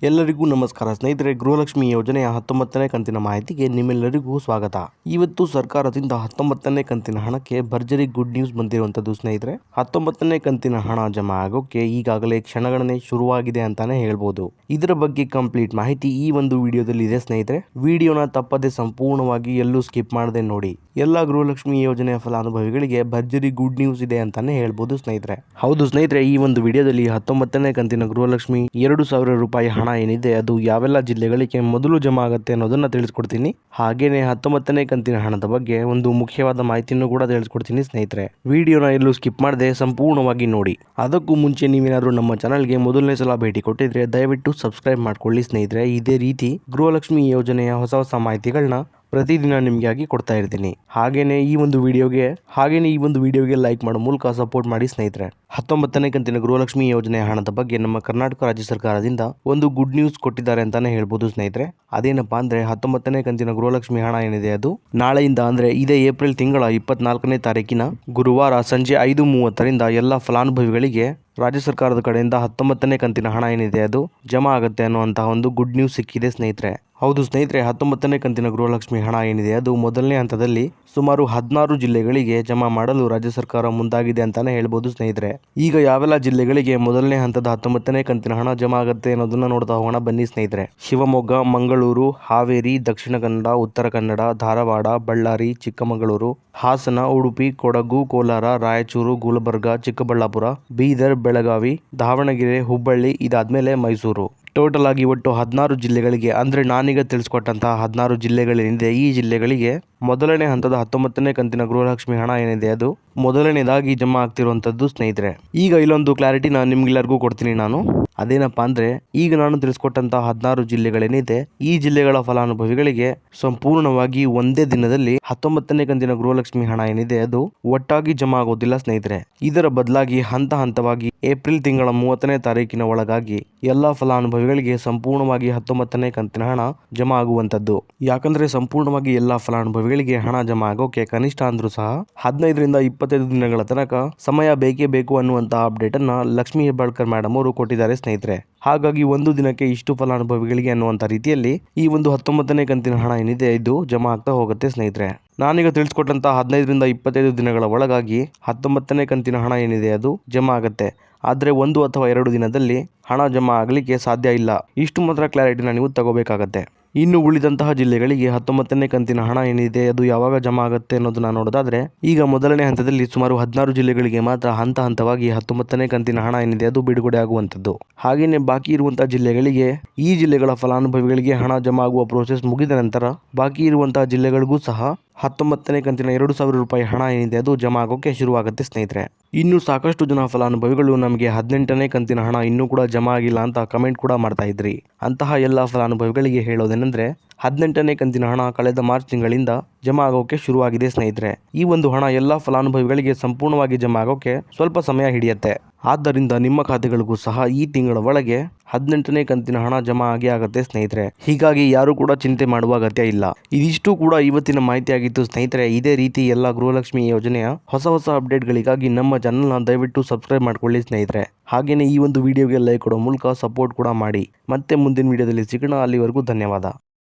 ಎಲ್ಲರಿಗೂ ನಮಸ್ಕಾರ ಸ್ನೇಹಿತರೆ. ಗೃಹಲಕ್ಷ್ಮಿ ಯೋಜನೆಯ 19ನೇ ಕಂತಿನ ಮಾಹಿತಿಗೆ ನಿಮ್ಮೆಲ್ಲರಿಗೂ ಸ್ವಾಗತ. ಇವತ್ತು ಸರ್ಕಾರದಿಂದ 19ನೇ ಕಂತಿನ ಹಣಕ್ಕೆ ಭರ್ಜರಿ ಗುಡ್ ನ್ಯೂಸ್ ಬಂದಿರುವಂತದ್ದು ಸ್ನೇಹಿತರೆ. 19ನೇ ಕಂತಿನ ಹಣ ಜಮಾ ಆಗೋಕೆ ಈಗಾಗಲೇ ಕ್ಷಣಗಣನೆ ಶುರುವಾಗಿದೆ ಅಂತಾನೆ ಹೇಳ್ಬೋದು. ಇದರ ಬಗ್ಗೆ ಕಂಪ್ಲೀಟ್ ಮಾಹಿತಿ ಈ ಒಂದು ವಿಡಿಯೋದಲ್ಲಿ ಇದೆ ಸ್ನೇಹಿತರೆ. ವಿಡಿಯೋನ ತಪ್ಪದೆ ಸಂಪೂರ್ಣವಾಗಿ ಎಲ್ಲೂ ಸ್ಕಿಪ್ ಮಾಡದೆ ನೋಡಿ. ಎಲ್ಲ ಗೃಹಲಕ್ಷ್ಮಿ ಯೋಜನೆಯ ಫಲಾನುಭವಿಗಳಿಗೆ ಭರ್ಜರಿ ಗುಡ್ ನ್ಯೂಸ್ ಇದೆ ಅಂತಾನೆ ಹೇಳ್ಬೋದು ಸ್ನೇಹಿತರೆ. ಹೌದು ಸ್ನೇಹಿತರೆ, ಈ ಒಂದು ವಿಡಿಯೋದಲ್ಲಿ 19ನೇ ಕಂತಿನ ಗೃಹಲಕ್ಷ್ಮಿ 2,000 ರೂಪಾಯಿ ಹಣ ಏನಿದೆ ಅದು ಯಾವೆಲ್ಲ ಜಿಲ್ಲೆಗಳಿಗೆ ಮೊದಲು ಜಮಾ ಆಗುತ್ತೆ ಅನ್ನೋದನ್ನ ತಿಳಿಸ್ಕೊಡ್ತೀನಿ. ಹಾಗೇನೆ 19ನೇ ಕಂತಿನ ಹಣದ ಬಗ್ಗೆ ಒಂದು ಮುಖ್ಯವಾದ ಮಾಹಿತಿಯನ್ನು ಕೂಡ ತಿಳಿಸ್ಕೊಡ್ತೀನಿ ಸ್ನೇಹಿತರೆ. ವಿಡಿಯೋನ ಎಲ್ಲೂ ಸ್ಕಿಪ್ ಮಾಡದೆ ಸಂಪೂರ್ಣವಾಗಿ ನೋಡಿ. ಅದಕ್ಕೂ ಮುಂಚೆ ನೀವೇನಾದ್ರೂ ನಮ್ಮ ಚಾನಲ್ಗೆ ಮೊದಲನೇ ಸಲ ಭೇಟಿ ಕೊಟ್ಟಿದ್ರೆ ದಯವಿಟ್ಟು ಸಬ್ಸ್ಕ್ರೈಬ್ ಮಾಡ್ಕೊಳ್ಳಿ ಸ್ನೇಹಿತರೆ. ಇದೇ ರೀತಿ ಗೃಹಲಕ್ಷ್ಮಿ ಯೋಜನೆಯ ಹೊಸ ಮಾಹಿತಿಗಳನ್ನ ಪ್ರತಿದಿನ ನಿಮಗಾಗಿ ಕೊಡ್ತಾ ಇರ್ತೀನಿ. ಹಾಗೇನೆ ಈ ಒಂದು ವಿಡಿಯೋಗೆ ಲೈಕ್ ಮಾಡೋ ಮೂಲಕ ಸಪೋರ್ಟ್ ಮಾಡಿ ಸ್ನೇಹಿತರೆ. 19ನೇ ಕಂತಿನ ಗೃಹಲಕ್ಷ್ಮಿ ಯೋಜನೆಯ ಹಣದ ಬಗ್ಗೆ ನಮ್ಮ ಕರ್ನಾಟಕ ರಾಜ್ಯ ಸರ್ಕಾರದಿಂದ ಒಂದು ಗುಡ್ ನ್ಯೂಸ್ ಕೊಟ್ಟಿದ್ದಾರೆ ಅಂತಾನೆ ಹೇಳ್ಬೋದು ಸ್ನೇಹಿತರೆ. ಅದೇನಪ್ಪಾ ಅಂದ್ರೆ 19ನೇ ಕಂತಿನ ಗೃಹಲಕ್ಷ್ಮಿ ಹಣ ಏನಿದೆ ಅದು ನಾಳೆಯಿಂದ ಅಂದ್ರೆ ಇದೇ ಏಪ್ರಿಲ್ ತಿಂಗಳ 24ನೇ ತಾರೀಕಿನ ಗುರುವಾರ ಸಂಜೆ 5:30ರಿಂದ ಎಲ್ಲ ಫಲಾನುಭವಿಗಳಿಗೆ ರಾಜ್ಯ ಸರ್ಕಾರದ ಕಡೆಯಿಂದ 19ನೇ ಕಂತಿನ ಹಣ ಏನಿದೆ ಅದು ಜಮಾ ಆಗುತ್ತೆ ಅನ್ನುವಂತಹ ಒಂದು ಗುಡ್ ನ್ಯೂಸ್ ಸಿಕ್ಕಿದೆ ಸ್ನೇಹಿತರೆ. ಹೌದು ಸ್ನೇಹಿತರೆ, 19ನೇ ಕಂತಿನ ಗೃಹಲಕ್ಷ್ಮಿ ಹಣ ಏನಿದೆ ಅದು ಮೊದಲನೇ ಹಂತದಲ್ಲಿ ಸುಮಾರು 16 ಜಿಲ್ಲೆಗಳಿಗೆ ಜಮಾ ಮಾಡಲು ರಾಜ್ಯ ಸರ್ಕಾರ ಮುಂದಾಗಿದೆ ಅಂತಾನೆ ಹೇಳ್ಬೋದು ಸ್ನೇಹಿತರೆ. ಈಗ ಯಾವೆಲ್ಲ ಜಿಲ್ಲೆಗಳಿಗೆ ಮೊದಲನೇ ಹಂತದ 19ನೇ ಕಂತಿನ ಹಣ ಜಮಾ ಆಗುತ್ತೆ ಅನ್ನೋದನ್ನ ನೋಡ್ತಾ ಹೋಗೋಣ ಬನ್ನಿ ಸ್ನೇಹಿತರೆ. ಶಿವಮೊಗ್ಗ, ಮಂಗಳೂರು, ಹಾವೇರಿ, ದಕ್ಷಿಣ ಕನ್ನಡ, ಉತ್ತರ ಕನ್ನಡ, ಧಾರವಾಡ, ಬಳ್ಳಾರಿ, ಚಿಕ್ಕಮಗಳೂರು, ಹಾಸನ, ಉಡುಪಿ, ಕೊಡಗು, ಕೋಲಾರ, ರಾಯಚೂರು, ಗುಲ್ಬರ್ಗ, ಚಿಕ್ಕಬಳ್ಳಾಪುರ, ಬೀದರ್, ಬೆಳಗಾವಿ, ದಾವಣಗೆರೆ, ಹುಬ್ಬಳ್ಳಿ, ಇದಾದ್ಮೇಲೆ ಮೈಸೂರು. ಟೋಟಲ್ ಆಗಿ ಒಟ್ಟು 16 ಜಿಲ್ಲೆಗಳಿಗೆ ಅಂದ್ರೆ ನಾನೀಗ ತಿಳಿಸ್ಕೊಟ್ಟಂತಹ 16 ಜಿಲ್ಲೆಗಳೇನಿದೆ ಈ ಜಿಲ್ಲೆಗಳಿಗೆ ಮೊದಲನೇ ಹಂತದ 19ನೇ ಕಂತಿನ ಗೃಹಲಕ್ಷ್ಮಿ ಹಣ ಏನಿದೆ ಅದು ಮೊದಲನೇದಾಗಿ ಜಮಾ ಆಗ್ತಿರುವಂತದ್ದು ಸ್ನೇಹಿತರೆ. ಈಗ ಇಲ್ಲೊಂದು ಕ್ಲಾರಿಟಿನ ನಿಮ್ಗೆಲ್ಲರಿಗೂ ಕೊಡ್ತೀನಿ ನಾನು. ಅದೇನಪ್ಪಾ ಅಂದ್ರೆ ಈಗ ನಾನು ತಿಳಿಸ್ಕೊಟ್ಟಂತಹ 16 ಜಿಲ್ಲೆಗಳೇನಿದೆ ಈ ಜಿಲ್ಲೆಗಳ ಫಲಾನುಭವಿಗಳಿಗೆ ಸಂಪೂರ್ಣವಾಗಿ ಒಂದೇ ದಿನದಲ್ಲಿ 19ನೇ ಕಂತಿನ ಗೃಹಲಕ್ಷ್ಮಿ ಹಣ ಏನಿದೆ ಅದು ಒಟ್ಟಾಗಿ ಜಮಾ ಆಗೋದಿಲ್ಲ ಸ್ನೇಹಿತರೆ. ಇದರ ಬದಲಾಗಿ ಹಂತ ಹಂತವಾಗಿ ಏಪ್ರಿಲ್ ತಿಂಗಳ 30ನೇ ತಾರೀಕಿನ ಒಳಗಾಗಿ ಎಲ್ಲಾ ಫಲಾನುಭವಿಗಳಿಗೆ ಸಂಪೂರ್ಣವಾಗಿ 19ನೇ ಕಂತಿನ ಹಣ ಜಮಾ ಆಗುವಂತದ್ದು. ಯಾಕಂದ್ರೆ ಸಂಪೂರ್ಣವಾಗಿ ಎಲ್ಲಾ ಫಲಾನುಭವಿಗಳಿಗೆ ಹಣ ಜಮಾ ಆಗೋಕೆ ಕನಿಷ್ಠ ಅಂದ್ರೂ ಸಹ 15ರಿಂದ 25 ದಿನಗಳ ತನಕ ಸಮಯ ಬೇಕೇ ಬೇಕು ಅನ್ನುವಂತಹ ಅಪ್ಡೇಟ್ ಅನ್ನ ಲಕ್ಷ್ಮೀ ಹೆಬ್ಬಾಳ್ಕರ್ ಮೇಡಮ್ ಅವರು ಕೊಟ್ಟಿದ್ದಾರೆ ಸ್ನೇಹಿತರೆ. ಹಾಗಾಗಿ ಒಂದು ದಿನಕ್ಕೆ ಇಷ್ಟು ಫಲಾನುಭವಿಗಳಿಗೆ ಅನ್ನುವಂಥ ರೀತಿಯಲ್ಲಿ ಈ ಒಂದು 19ನೇ ಕಂತಿನ ಹಣ ಏನಿದೆ ಇದು ಜಮಾ ಆಗ್ತಾ ಹೋಗುತ್ತೆ ಸ್ನೇಹಿತರೆ. ನಾನೀಗ ತಿಳಿಸ್ಕೊಟ್ಟಂತಹ 15ರಿಂದ 25 ದಿನಗಳ ಒಳಗಾಗಿ 19ನೇ ಕಂತಿನ ಹಣ ಏನಿದೆ ಅದು ಜಮಾ ಆಗುತ್ತೆ. ಆದರೆ 1 ಅಥವಾ 2 ದಿನದಲ್ಲಿ ಹಣ ಜಮಾ ಆಗಲಿಕ್ಕೆ ಸಾಧ್ಯ ಇಲ್ಲ. ಇಷ್ಟು ಮಾತ್ರ ಕ್ಲಾರಿಟಿನ ನೀವು ತಗೋಬೇಕಾಗತ್ತೆ. ಇನ್ನು ಉಳಿದಂತಹ ಜಿಲ್ಲೆಗಳಿಗೆ 19ನೇ ಕಂತಿನ ಹಣ ಏನಿದೆ ಅದು ಯಾವಾಗ ಜಮಾ ಆಗುತ್ತೆ ಅನ್ನೋದನ್ನ ನೋಡೋದಾದ್ರೆ ಈಗ ಮೊದಲನೇ ಹಂತದಲ್ಲಿ ಸುಮಾರು 16 ಜಿಲ್ಲೆಗಳಿಗೆ ಮಾತ್ರ ಹಂತ ಹಂತವಾಗಿ 19ನೇ ಕಂತಿನ ಹಣ ಏನಿದೆ ಅದು ಬಿಡುಗಡೆ ಆಗುವಂತದ್ದು. ಹಾಗೇನೆ ಬಾಕಿ ಇರುವಂತಹ ಜಿಲ್ಲೆಗಳಿಗೆ ಈ ಜಿಲ್ಲೆಗಳ ಫಲಾನುಭವಿಗಳಿಗೆ ಹಣ ಜಮಾ ಆಗುವ ಪ್ರೋಸೆಸ್ ಮುಗಿದ ನಂತರ ಬಾಕಿ ಇರುವಂತಹ ಜಿಲ್ಲೆಗಳಿಗೂ ಸಹ 19ನೇ ಕಂತಿನ 2,000 ರೂಪಾಯಿ ಹಣ ಏನಿದೆ ಅದು ಜಮಾ ಆಗೋಕೆ ಶುರುವಾಗುತ್ತೆ ಸ್ನೇಹಿತರೆ. ಇನ್ನು ಸಾಕಷ್ಟು ಜನ ಫಲಾನುಭವಿಗಳು ನಮಗೆ 18ನೇ ಕಂತಿನ ಹಣ ಇನ್ನೂ ಕೂಡ ಜಮಾ ಆಗಿಲ್ಲ ಅಂತ ಕಮೆಂಟ್ ಕೂಡ ಮಾಡ್ತಾ ಇದ್ರಿ. ಅಂತಹ ಎಲ್ಲ ಫಲಾನುಭವಿಗಳಿಗೆ ಹೇಳೋದೇನೆಂದ್ರೆ 18ನೇ ಕಂತಿನ ಹಣ ಕಳೆದ ಮಾರ್ಚ್ ತಿಂಗಳಿಂದ ಜಮಾ ಆಗೋಕೆ ಶುರುವಾಗಿದೆ ಸ್ನೇಹಿತರೆ. ಈ ಒಂದು ಹಣ ಎಲ್ಲ ಫಲಾನುಭವಿಗಳಿಗೆ ಸಂಪೂರ್ಣವಾಗಿ ಜಮಾ ಆಗೋಕೆ ಸ್ವಲ್ಪ ಸಮಯ ಹಿಡಿಯುತ್ತೆ. ಆದ್ದರಿಂದ ನಿಮ್ಮ ಖಾತೆಗಳಿಗೂ ಸಹ ಈ ತಿಂಗಳ ಒಳಗೆ 18ನೇ ಕಂತಿನ ಹಣ ಜಮಾ ಆಗುತ್ತೆ ಸ್ನೇಹಿತರೆ. ಹೀಗಾಗಿ ಯಾರು ಕೂಡ ಚಿಂತೆ ಮಾಡುವ ಅಗತ್ಯ ಇಲ್ಲ. ಇದಿಷ್ಟು ಕೂಡ ಇವತ್ತಿನ ಮಾಹಿತಿ ಆಗಿತ್ತು ಸ್ನೇಹಿತರೆ. ಇದೇ ರೀತಿ ಎಲ್ಲ ಗೃಹಲಕ್ಷ್ಮಿ ಯೋಜನೆಯ ಹೊಸ ಅಪ್ಡೇಟ್ಗಳಿಗಾಗಿ ನಮ್ಮ ಚಾನಲ್ನ ದಯವಿಟ್ಟು ಸಬ್ಸ್ಕ್ರೈಬ್ ಮಾಡ್ಕೊಳ್ಳಿ ಸ್ನೇಹಿತರೆ. ಹಾಗೇನೆ ಈ ಒಂದು ವಿಡಿಯೋಗೆ ಲೈಕ್ ಕೊಡೋ ಮೂಲಕ ಸಪೋರ್ಟ್ ಕೂಡ ಮಾಡಿ. ಮತ್ತೆ ಮುಂದಿನ ವಿಡಿಯೋದಲ್ಲಿ ಸಿಗೋಣ. ಅಲ್ಲಿವರೆಗೂ ಧನ್ಯವಾದ.